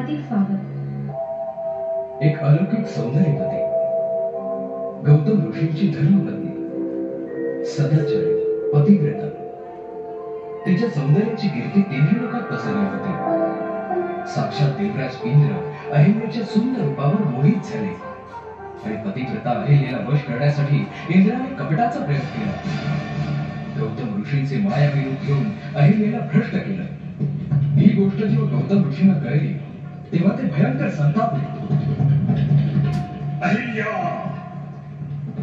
अधिक व्हावं. एक अलौकिक सौंदर्य होते. गौतम ऋषींची धर्मपत्नी, सदाचारी, पतिव्रता. तिच्या सौंदर्याची कीर्ती तिन्ही लोकात पसरली होती. साक्षात देवराज इंद्र अहिल्याच्या सुंदर रूपावर मोहित झाले आणि पतिव्रता अहिल्याला वश करण्यासाठी इंद्राने कपटाचा प्रयोग केला. गौतम ऋषींचे मायावी रूप घेऊन अहिल्याला भ्रष्ट केलं. ही गोष्ट जेव्हा गौतम ऋषींना कळली तेव्हा ते भयंकर संतापले. अहिल्या,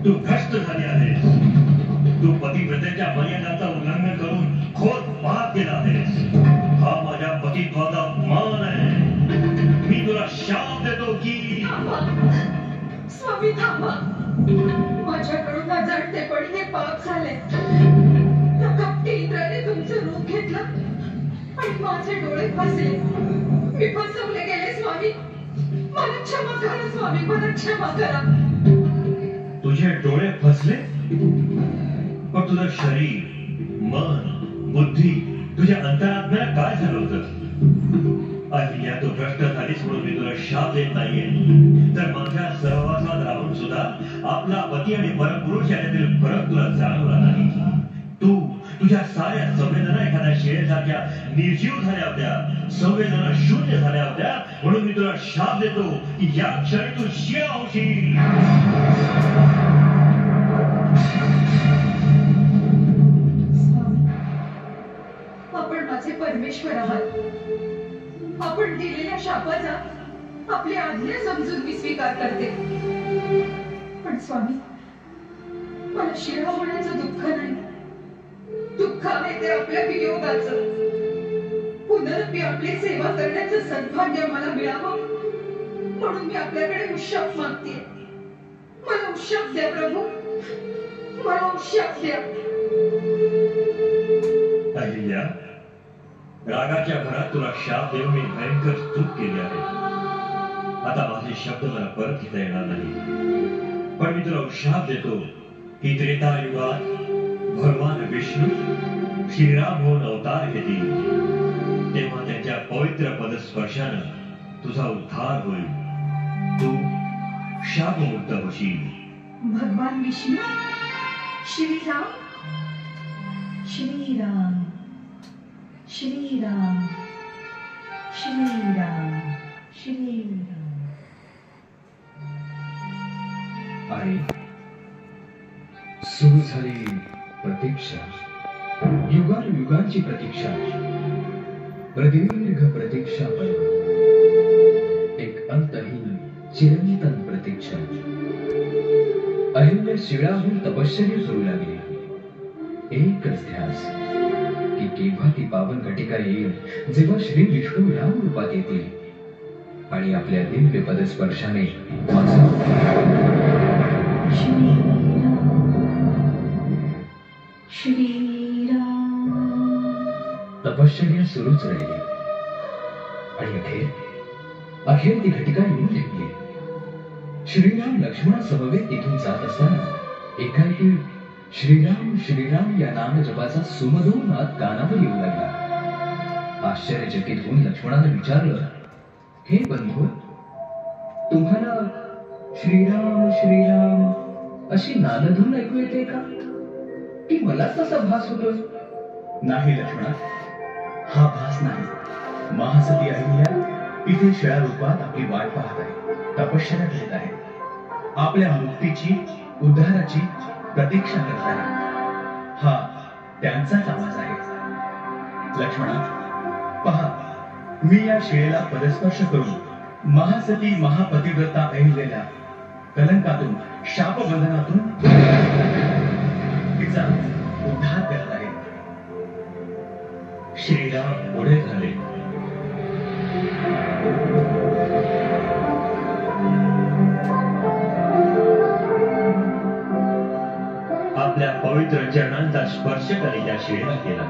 तू भ्रष्ट झाली आहेस. तू पतिव्रतेच्या मर्यादांचा उल्लंघन करून खोल पाप केला आहेस. हा माझ्या पतित्वाचा अपमान आहे. मी तुला शाप देतो की स्वामी थांबा. माझ्याकडून अजाणतेपणी हे पाप झाले. त्या कपटी इंद्राने तुमचं रूप घेतलं आणि माझे डोळे फसले. मी फसवले गेले स्वामी. मला क्षमा करा स्वामी, मला क्षमा करा. तुझे डोळे फसले, पण तुझं शरीर, मन, बुद्धी, तुझ्या अंतरात्म्याला काय झालं होतं? अहिल्या, तू भ्रष्ट झालीस म्हणून मी तुला शाप देत नाहीये, तर माझ्या सहवासात राहून सुद्धा आपला पती आणि परपुरुष यातील फरक तुला जाणवला नाही. तू तुझ्या साऱ्या संवेदना एखाद्या शेळीसारख्या निर्जीव झाल्या होत्या, संवेदना शून्य झाल्या होत्या. म्हणून मी तुला शाप देतो की या क्षणी तू शिळा होशील. आपण माझे परमेश्वर आहात. आपण दिलेल्या शापाचा आपली आज्ञा समजून मी स्वीकार करते. पण स्वामी, मला शिळा होण्याचं दुःख नाही. दुःख आहे ते आपल्या वियोगाचं. पुनरपी आपली सेवा करण्याचं सद्भाग्य मला मिळावं म्हणून मी आपल्याकडे उशाप मागते. मला उशाप द्या प्रभू, मला उशाप द्या. अहिल्या, रागाच्या भरात तुला शाप देऊन मी भयंकर चूक केली आहे. आता माझे शब्द मला परत घेता येणार नाही. पण मी तुला शाप देतो की त्रेतायुगात भगवान विष्णू श्रीराम होऊन अवतार घेतील, तेव्हा त्यांच्या पवित्र पदस्पर्शानं तुझा उद्धार होईल. तू शापमुक्त होशील. भगवान विष्णू, श्रीराम, श्रीराम श्रीराम श्रीराम श्रीराम. आणि सुरू झाली प्रतीक्षा. युगानुयुगांची प्रतीक्षा, प्रदीर्घ प्रतीक्षा पर्व. एक अंतहीन चिरंतन प्रतीक्षा. अहिल्या शिळाहून तपश्चर्या करू लागली. एकच ध्यास की केव्हा ती पावन घटिका येईल जेव्हा श्री विष्णू राम रूपात येतील आणि आपल्या दिव्य पदस्पर्शाने माझा श्रीराम. तपश्चर्या सुरूच राहिली आणि अखेर ती घटिका येऊन ठेवली. श्रीराम लक्ष्मणासमवेत तिथून जात असताना एकाएकी श्रीराम श्रीराम या नाम जपाचा सुमधुर नाद कानावर येऊ लागला. आश्चर्यचकित होऊन लक्ष्मणाने विचारलं, हे बंधू, तुम्हाला श्रीराम श्रीराम अशी नादधून ऐकू येते का, की मलाच तसा भास होतोय? नाही लक्ष्मणा, हा भास नाही. महासती अहिल्या इथे शिळा रूपात आपली वाट पाहत आहे, तपश्चर्या करीत आहे. आपल्या मुक्तीची, उद्धाराची प्रतीक्षा करत आहे. हा त्यांचाच आवाज आहे. लक्ष्मणा, पहा, मी या शिळेला पदस्पर्श करून महासती महापतिव्रता अहिल्याला कलंकातून, शापबंधनातून तिचा उद्धार करत आहे. श्रीराम पुढे झाले. आपल्या पवित्र चरणांचा स्पर्श त्यांनी त्या शिळेला केला.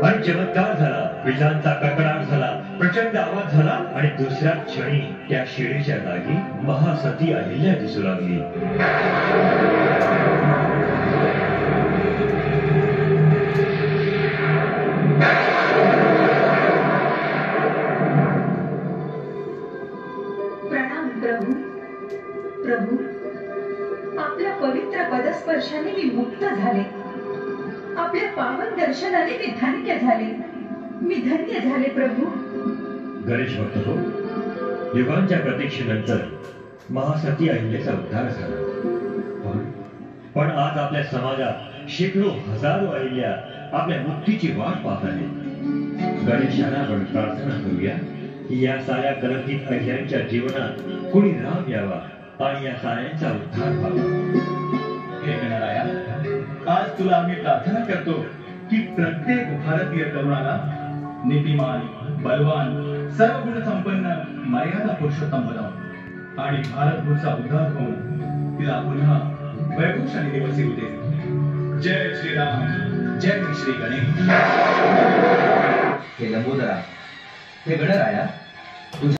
आणि चमत्कार झाला. विजांचा कडकडाट झाला, प्रचंड आवाज झाला आणि दुसऱ्या क्षणी त्या शिळेच्या जागी महासती अहिल्या दिसू लागली. प्रभू प्रभू, आपल्या पवित्र पदस्पर्शाने मी मुक्त झाले. आपल्या पावन दर्शनाने मी धन्य झाले. मी धन्य झाले प्रभू. गणेश भक्त हो, युगांच्या प्रतीक्षेनंतर महासती अहिल्याचा उद्धार झाला. पण आज आपल्या समाजात शेकडो हजारो अहिल्या आपल्या मुक्तीची वाट पाहत आहेत. गणेशाला आपण प्रार्थना करूया की या साऱ्या कलंकित अहिल्यांच्या जीवनात कुणी राम यावा आणि या साऱ्यांचा उद्धार व्हावा. हे गणराया, आज तुला आम्ही प्रार्थना करतो की प्रत्येक भारतीय तरुणाला नीतिमान, बलवान, सर्व गुण संपन्न मर्यादा पुरुषोत्तम बनव आणि भारतभूरचा उद्धार होऊन तिला पुन्हा वैभवशाली दिवस येऊ दे. जय श्रीराम, जय श्री गणेश. हे लंबोदरा, हे गणराया, तुझ्या